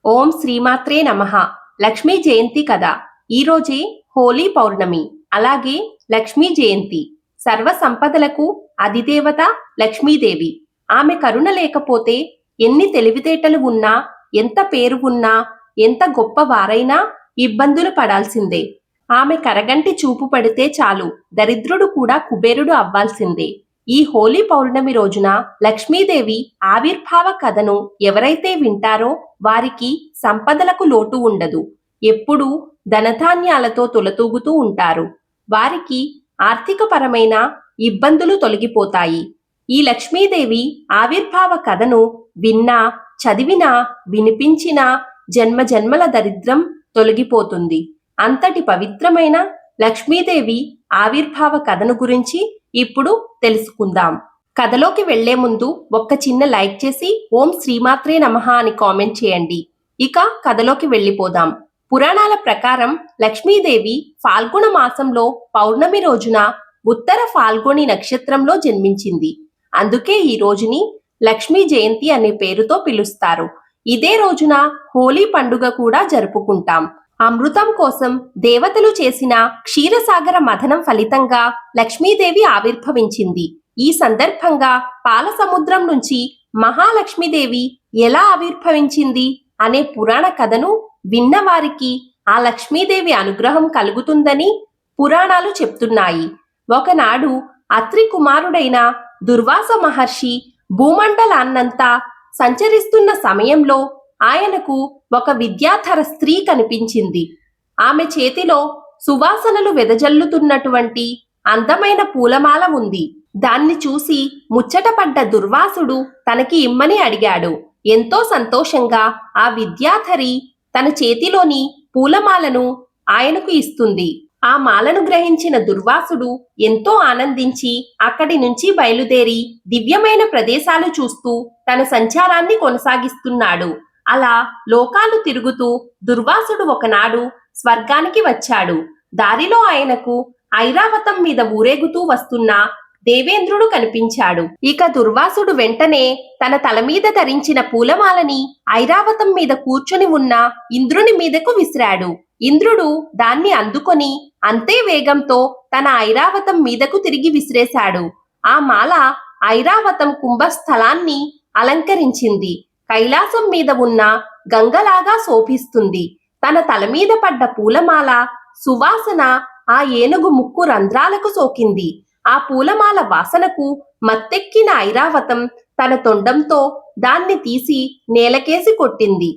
ఓం శ్రీమాత్రే నమః. లక్ష్మీ జయంతి కదా. ఈరోజే హోలీ పౌర్ణమి. అలాగే లక్ష్మీ జయంతి. సర్వ సంపదలకు అధిదేవత లక్ష్మీదేవి. ఆమె కరుణ లేకపోతే ఎన్ని తెలివితేటలు ఉన్నా, ఎంత పేరు ఉన్నా, ఎంత గొప్పవారైనా ఇబ్బందులు పడాల్సిందే. ఆమె కరగంటి చూపు పడితే చాలు దరిద్రుడు కూడా కుబేరుడు అవ్వాల్సిందే. ఈ హోలీ పౌర్ణమి రోజున లక్ష్మీదేవి ఆవిర్భావ కథను ఎవరైతే వింటారో వారికి సంపదలకు లోటు ఉండదు. ఎప్పుడూ ధనధాన్యాలతో తులతూగుతూ ఉంటారు. వారికి ఆర్థికపరమైన ఇబ్బందులు తొలగిపోతాయి. ఈ లక్ష్మీదేవి ఆవిర్భావ కథను విన్నా, చదివినా, వినిపించినా జన్మజన్మల దరిద్రం తొలగిపోతుంది. అంతటి పవిత్రమైన లక్ష్మీదేవి ఆవిర్భావ కథను గురించి ఇప్పుడు తెలుసుకుందాం. కథలోకి వెళ్లే ముందు ఒక్క చిన్న లైక్ చేసి ఓం శ్రీమాత్రే నమః అని కామెంట్ చేయండి. ఇక కథలోకి వెళ్ళిపోదాం. పురాణాల ప్రకారం లక్ష్మీదేవి ఫాల్గుణ మాసంలో పౌర్ణమి రోజున ఉత్తర ఫాల్గుని నక్షత్రంలో జన్మించింది. అందుకే ఈ రోజుని లక్ష్మీ జయంతి అనే పేరుతో పిలుస్తారు. ఇదే రోజున హోలీ పండుగ కూడా జరుపుకుంటాం. అమృతం కోసం దేవతలు చేసిన క్షీరసాగర మథనం ఫలితంగా లక్ష్మీదేవి ఆవిర్భవించింది. ఈ సందర్భంగా పాల సముద్రం నుంచి మహాలక్ష్మీదేవి ఎలా ఆవిర్భవించింది అనే పురాణ కథను విన్నవారికి ఆ లక్ష్మీదేవి అనుగ్రహం కలుగుతుందని పురాణాలు చెప్తున్నాయి. ఒకనాడు అత్రి కుమారుడైన దుర్వాస మహర్షి భూమండలాన్నంతా సంచరిస్తున్న సమయంలో ఆయనకు ఒక విద్యాధర స్త్రీ కనిపించింది. ఆమె చేతిలో సువాసనలు వెదజల్లుతున్నటువంటి అందమైన పూలమాల ఉంది. దాన్ని చూసి ముచ్చటపడ్డ దుర్వాసుడు తనకి ఇమ్మని అడిగాడు. ఎంతో సంతోషంగా ఆ విద్యాధరి తన చేతిలోని పూలమాలను ఆయనకు ఇస్తుంది. ఆ మాలను గ్రహించిన దుర్వాసుడు ఎంతో ఆనందించి అక్కడి నుంచి బయలుదేరి దివ్యమైన ప్రదేశాలు చూస్తూ తన సంచారాన్ని కొనసాగిస్తున్నాడు. అలా లోకాలు తిరుగుతూ దుర్వాసుడు ఒకనాడు స్వర్గానికి వచ్చాడు. దారిలో ఆయనకు ఐరావతం మీద ఊరేగుతూ వస్తున్న దేవేంద్రుడు కనిపించాడు. ఇక దుర్వాసుడు వెంటనే తన తల మీద ధరించిన పూలమాలని ఐరావతం మీద కూర్చుని ఉన్న ఇంద్రుని మీదకు విసిరాడు. ఇంద్రుడు దాన్ని అందుకొని అంతే వేగంతో తన ఐరావతం మీదకు తిరిగి విసిరేశాడు. ఆ మాల ఐరావతం కుంభస్థలాన్ని అలంకరించింది. కైలాసం మీద ఉన్న గంగలాగా శోభిస్తుంది. తన తల మీద పడ్డ పూలమాల సువాసన ఆ ఏనుగు ముక్కు రంధ్రాలకు సోకింది. ఆ పూలమాల వాసనకు మత్తెక్కిన ఐరావతం తన తొండంతో దాన్ని తీసి నేలకేసి కొట్టింది.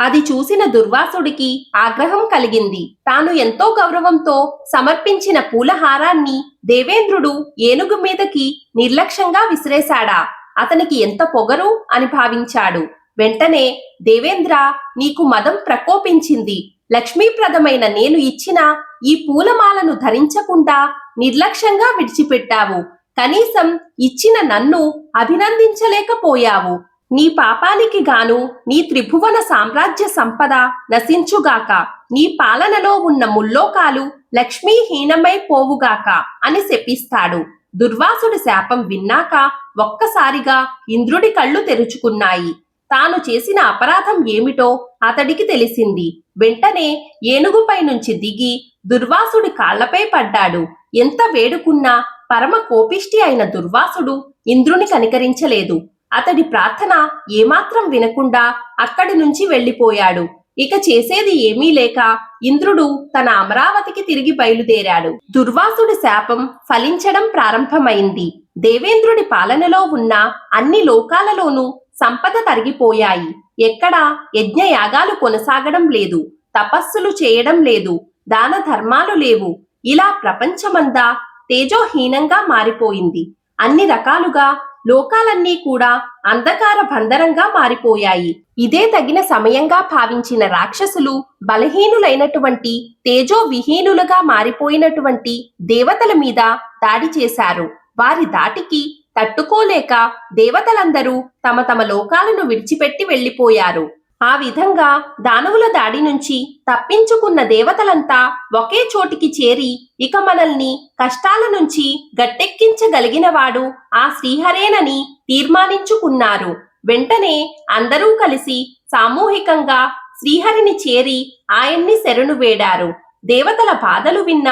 అది చూసిన దుర్వాసుడికి ఆగ్రహం కలిగింది. తాను ఎంతో గౌరవంతో సమర్పించిన పూలహారాన్ని దేవేంద్రుడు ఏనుగు మీదకి నిర్లక్ష్యంగా విసిరేశాడా, అతనికి ఎంత పొగరు అని భావించాడు. వెంటనే దేవేంద్ర, నీకు మదం ప్రకోపించింది. లక్ష్మీప్రదమైన నేను ఇచ్చిన ఈ పూలమాలను ధరించకుండా నిర్లక్ష్యంగా విడిచిపెట్టావు. కనీసం ఇచ్చిన నన్ను అభినందించలేకపోయావు. నీ పాపానికి గాను నీ త్రిభువన సామ్రాజ్య సంపద నశించుగాక. నీ పాలనలో ఉన్న ముల్లోకాలు లక్ష్మీహీనమై పోవుగాక అని శపిస్తాడు. దుర్వాసుడి శాపం విన్నాక ఒక్కసారిగా ఇంద్రుడి కళ్ళు తెరుచుకున్నాయి. తాను చేసిన అపరాధం ఏమిటో అతడికి తెలిసింది. వెంటనే ఏనుగుపై నుంచి దిగి దుర్వాసుడి కాళ్లపై పడ్డాడు. ఎంత వేడుకున్నా పరమ కోపిష్టి అయిన దుర్వాసుడు ఇంద్రుని కనికరించలేదు. అతడి ప్రార్థన ఏమాత్రం వినకుండా అక్కడి నుంచి వెళ్లిపోయాడు. ఇక చేసేది ఏమీ లేక ఇంద్రుడు తన అమరావతికి తిరిగి బయలుదేరాడు. దుర్వాసుడి శాపం ఫలించడం ప్రారంభమైంది. దేవేంద్రుడి పాలనలో ఉన్న అన్ని లోకాలలోనూ సంపద తరిగిపోయాయి. ఎక్కడా యజ్ఞయాగాలు కొనసాగడం లేదు, తపస్సులు చేయడం లేదు, దాన ధర్మాలు లేవు. ఇలా ప్రపంచమంతా తేజోహీనంగా మారిపోయింది. అన్ని రకాలుగా లోకాలన్నీ కూడా అంధకార బంధరంగా మారిపోయాయి. ఇదే తగిన సమయంగా భావించిన రాక్షసులు బలహీనులైనటువంటి తేజో విహీనులుగా మారిపోయినటువంటి దేవతల మీద దాడి చేశారు. వారి దాటికి తట్టుకోలేక దేవతలందరూ తమ తమ లోకాలను విడిచిపెట్టి వెళ్లిపోయారు. ఆ విధంగా దానవుల దాడి నుంచి తప్పించుకున్న దేవతలంతా ఒకే చోటికి చేరి ఇక మనల్ని కష్టాల నుంచి గట్టెక్కించగలిగినవాడు ఆ శ్రీహరేనని తీర్మానించుకున్నారు. వెంటనే అందరూ కలిసి సామూహికంగా శ్రీహరిని చేరి ఆయన్ని శరణు వేడారు. దేవతల బాధలు విన్న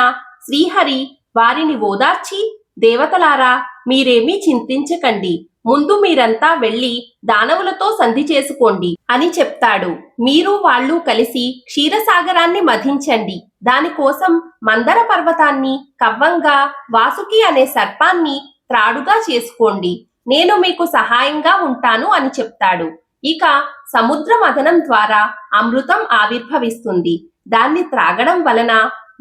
శ్రీహరి వారిని ఓదార్చి, దేవతలారా, మీరేమీ చింతించకండి, ముందు మీరంతా వెళ్లి దానవులతో సంధి చేసుకోండి అని చెప్తాడు. మీరు వాళ్ళు కలిసి క్షీరసాగరాన్ని మథించండి. దానికోసం మందర పర్వతాన్ని కవ్వంగా, వాసుకి అనే సర్పాన్ని త్రాడుగా చేసుకోండి. నేను మీకు సహాయంగా ఉంటాను అని చెప్తాడు. ఇక సముద్ర మథనం ద్వారా అమృతం ఆవిర్భవిస్తుంది. దాన్ని త్రాగడం వలన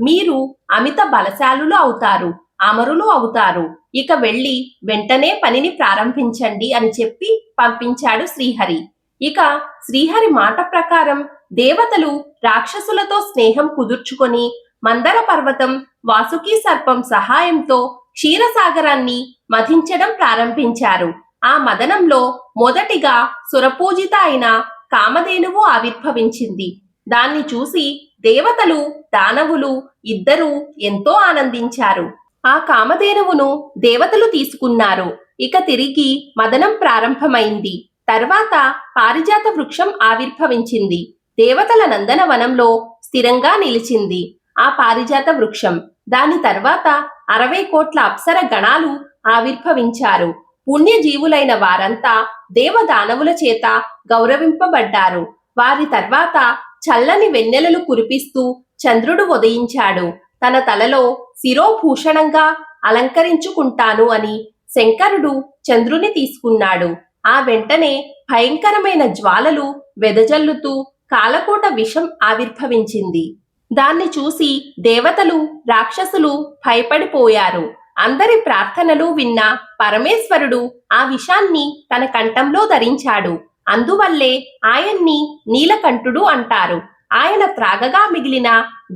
మీరు అమిత బలశాలులు అవుతారు, అమరులు అవుతారు. ఇక వెళ్ళి వెంటనే పనిని ప్రారంభించండి అని చెప్పి పంపించాడు శ్రీహరి. ఇక శ్రీహరి మాట ప్రకారం దేవతలు రాక్షసులతో స్నేహం కుదుర్చుకొని మందర పర్వతం, వాసుకి సర్పం సహాయంతో క్షీరసాగరాన్ని మథించడం ప్రారంభించారు. ఆ మదనంలో మొదటిగా సురపూజిత అయిన కామధేనువు ఆవిర్భవించింది. దాన్ని చూసి దేవతలు, దానవులు ఇద్దరూ ఎంతో ఆనందించారు. ఆ కామధేనువును దేవతలు తీసుకున్నారు. ఇక తిరిగి మదనం ప్రారంభమైంది. తర్వాత పారిజాత వృక్షం ఆవిర్భవించింది. దేవతల నందనవనంలో స్థిరంగా నిలిచింది ఆ పారిజాత వృక్షం. దాని తర్వాత 60 కోట్ల అప్సర గణాలు ఆవిర్భవించారు. పుణ్యజీవులైన వారంతా దేవదానవుల చేత గౌరవింపబడ్డారు. వారి తర్వాత చల్లని వెన్నెలలు కురిపిస్తూ చంద్రుడు ఉదయించాడు. తన తలలో శిరోభూషణంగా అలంకరించుకుంటాను అని శంకరుడు చంద్రుని తీసుకున్నాడు. ఆ వెంటనే భయంకరమైన జ్వాలలు వెదజల్లుతూ కాలకూట విషం ఆవిర్భవించింది. దాన్ని చూసి దేవతలు, రాక్షసులు భయపడిపోయారు. అందరి ప్రార్థనలు విన్న పరమేశ్వరుడు ఆ విషాన్ని తన కంఠంలో ధరించాడు. అందువల్లే ఆయన్ని నీలకంఠుడు అంటారు. ఆయన త్రాగగా మిగిలిన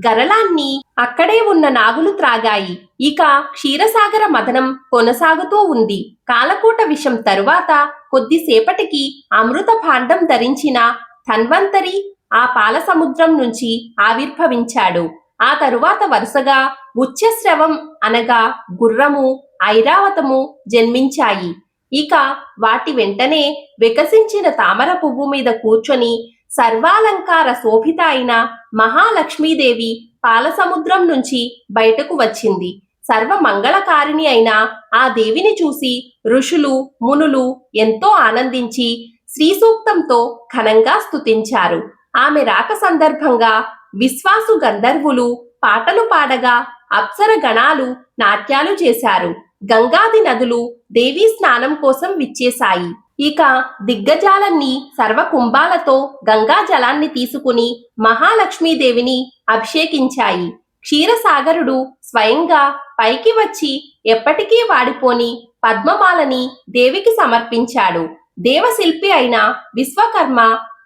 గరళాన్ని అక్కడే ఉన్న నాగులు త్రాగాయి. ఇక క్షీరసాగర మథనం కొనసాగుతూ ఉంది. కాలకూట విషం తరువాత కొద్దిసేపటికి అమృత భాండం ధరించిన ధన్వంతరి ఆ పాల సముద్రం నుంచి ఆవిర్భవించాడు. ఆ తరువాత వరుసగా ఉచ్ఛస్రవం అనగా గుర్రము, ఐరావతము జన్మించాయి. ఇక వాటి వెంటనే వికసించిన తామర పువ్వు మీద కూర్చొని సర్వాలంకార శోభిత అయిన మహాలక్ష్మీదేవి పాలసముద్రం నుంచి బయటకు వచ్చింది. సర్వమంగళకారిణి అయిన ఆ దేవిని చూసి ఋషులు, మునులు ఎంతో ఆనందించి శ్రీ సూక్తంతో ఘనంగా స్తుతించారు. ఆమె రాక సందర్భంగా విశ్వాసు గంధర్వులు పాటలు పాడగా అప్సర గణాలు నాట్యాలు చేశారు. గంగాది నదులు దేవీ స్నానం కోసం విచ్చేశాయి. ఇక దిగ్గజాలన్నీ సర్వకుంభాలతో గంగా జలాన్ని తీసుకుని మహాలక్ష్మీదేవిని అభిషేకించాయి. క్షీరసాగరుడు స్వయంగా పైకి వచ్చి ఎప్పటికీ వాడిపోని పద్మమాలని దేవికి సమర్పించాడు. దేవశిల్పి అయిన విశ్వకర్మ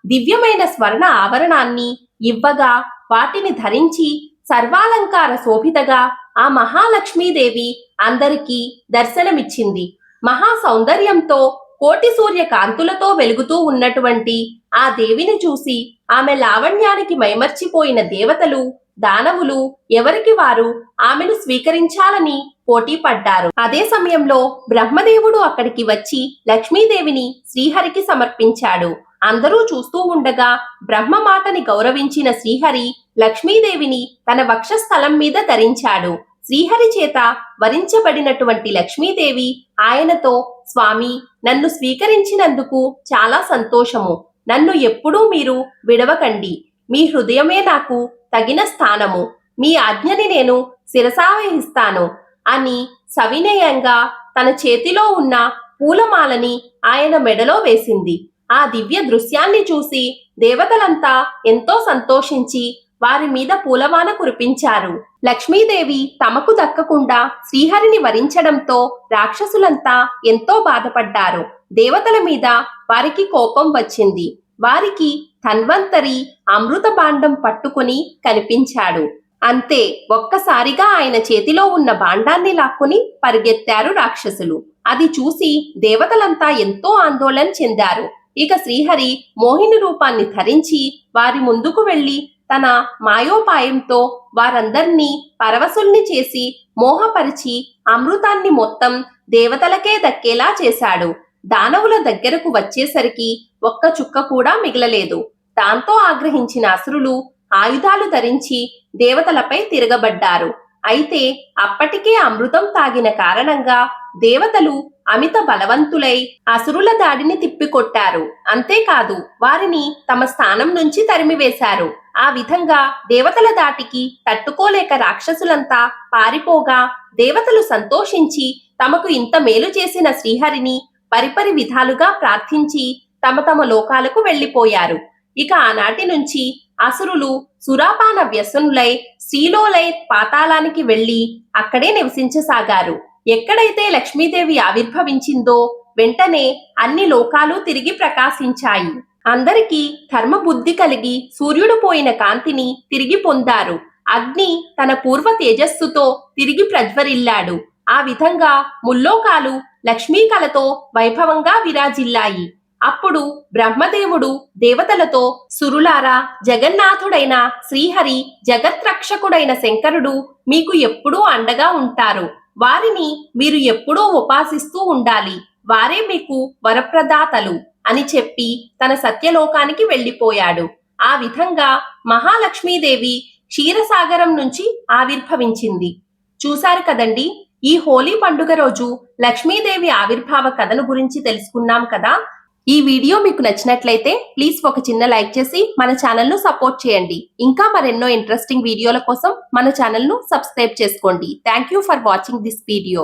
దివ్యమైన స్వర్ణ ఆవరణాన్ని ఇవ్వగా వాటిని ధరించి సర్వాలంకార శోభితగా ఆ మహాలక్ష్మీదేవి అందరికీ దర్శనమిచ్చింది. మహా సౌందర్యంతో కోటి సూర్య కాంతులతో వెలుగుతూ ఉన్నటువంటి ఆ దేవిని చూసి ఆమె లావణ్యానికి మైమర్చిపోయిన దేవతలు, దానవులు ఎవరికి వారు ఆమెను స్వీకరించాలని పోటీ పడ్డారు. అదే సమయంలో బ్రహ్మదేవుడు అక్కడికి వచ్చి లక్ష్మీదేవిని శ్రీహరికి సమర్పించాడు. అందరూ చూస్తూ ఉండగా బ్రహ్మ మాటని గౌరవించిన శ్రీహరి లక్ష్మీదేవిని తన వక్షస్థలం మీద ధరించాడు. శ్రీహరి చేత వరించబడినటువంటి లక్ష్మీదేవి ఆయనతో, స్వామి, నన్ను స్వీకరించినందుకు చాలా సంతోషము. నన్ను ఎప్పుడూ మీరు విడవకండి. మీ హృదయమే నాకు తగిన స్థానము. మీ ఆజ్ఞని నేను శిరసావహిస్తాను అని సవినయంగా తన చేతిలో ఉన్న పూలమాలని ఆయన మెడలో వేసింది. ఆ దివ్య దృశ్యాన్ని చూసి దేవతలంతా ఎంతో సంతోషించి వారి మీద పూలవాన కురిపించారు. లక్ష్మీదేవి తమకు దక్కకుండా శ్రీహరిని వరించడంతో రాక్షసులంతా ఎంతో బాధపడ్డారు. దేవతల మీద వారికి కోపం వచ్చింది. వారికి ధన్వంతరి అమృత భాండం పట్టుకుని కనిపించాడు. అంతే, ఒక్కసారిగా ఆయన చేతిలో ఉన్న భాండాన్ని లాక్కుని పరిగెత్తారు రాక్షసులు. అది చూసి దేవతలంతా ఎంతో ఆందోళన చెందారు. ఇక శ్రీహరి మోహిని రూపాన్ని ధరించి వారి ముందుకు వెళ్లి తన మాయోపాయంతో వారందర్నీ పరవశుల్ని చేసి మోహపరిచి అమృతాన్ని మొత్తం దేవతలకే దక్కేలా చేశాడు. దానవుల దగ్గరకు వచ్చేసరికి ఒక్క చుక్క కూడా మిగలలేదు. దాంతో ఆగ్రహించిన అసురులు ఆయుధాలు ధరించి దేవతలపై తిరగబడ్డారు. అయితే అప్పటికే అమృతం తాగిన కారణంగా దేవతలు అమిత బలవంతులై అసురుల దాడిని తిప్పికొట్టారు. అంతేకాదు వారిని తమ స్థానం నుంచి తరిమివేశారు. ఆ విధంగా దేవతల దాటికి తట్టుకోలేక రాక్షసులంతా పారిపోగా దేవతలు సంతోషించి తమకు ఇంత మేలు చేసిన శ్రీహరిని పరిపరి విధాలుగా ప్రార్థించి తమ తమ లోకాలకు వెళ్లిపోయారు. ఇక ఆనాటి నుంచి అసురులు సురాపాన వ్యసనులై శ్రీలోలై పాతాళానికి వెళ్లి అక్కడే నివసించసాగారు. ఎక్కడైతే లక్ష్మీదేవి ఆవిర్భవించిందో వెంటనే అన్ని లోకాలు తిరిగి ప్రకాశించాయి. అందరికీ ధర్మబుద్ధి కలిగి సూర్యుడు పోయిన కాంతిని తిరిగి పొందారు. అగ్ని తన పూర్వ తేజస్సుతో తిరిగి ప్రజ్వరిల్లాడు. ఆ విధంగా ముల్లోకాలు లక్ష్మీ కళతో వైభవంగా విరాజిల్లాయి. అప్పుడు బ్రహ్మదేవుడు దేవతలతో, సురులారా, జగన్నాథుడైన శ్రీహరి, జగత్రక్షకుడైన శంకరుడు మీకు ఎప్పుడూ అండగా ఉంటారు. వారిని మీరు ఎప్పుడూ ఉపాసిస్తూ ఉండాలి. వారే మీకు వరప్రదాతలు అని చెప్పి తన సత్యలోకానికి వెళ్లిపోయాడు. ఆ విధంగా మహాలక్ష్మీదేవి క్షీరసాగరం నుంచి ఆవిర్భవించింది. చూశారు కదండి, ఈ హోలీ పండుగ రోజు లక్ష్మీదేవి ఆవిర్భావ కథను గురించి తెలుసుకున్నాం కదా. ఈ వీడియో మీకు నచ్చినట్లయితే ప్లీజ్ ఒక చిన్న లైక్ చేసి మన ఛానల్ను సపోర్ట్ చేయండి. ఇంకా మరెన్నో ఇంట్రెస్టింగ్ వీడియోల కోసం మన ఛానల్ను సబ్స్క్రైబ్ చేసుకోండి. Thank you for watching this video.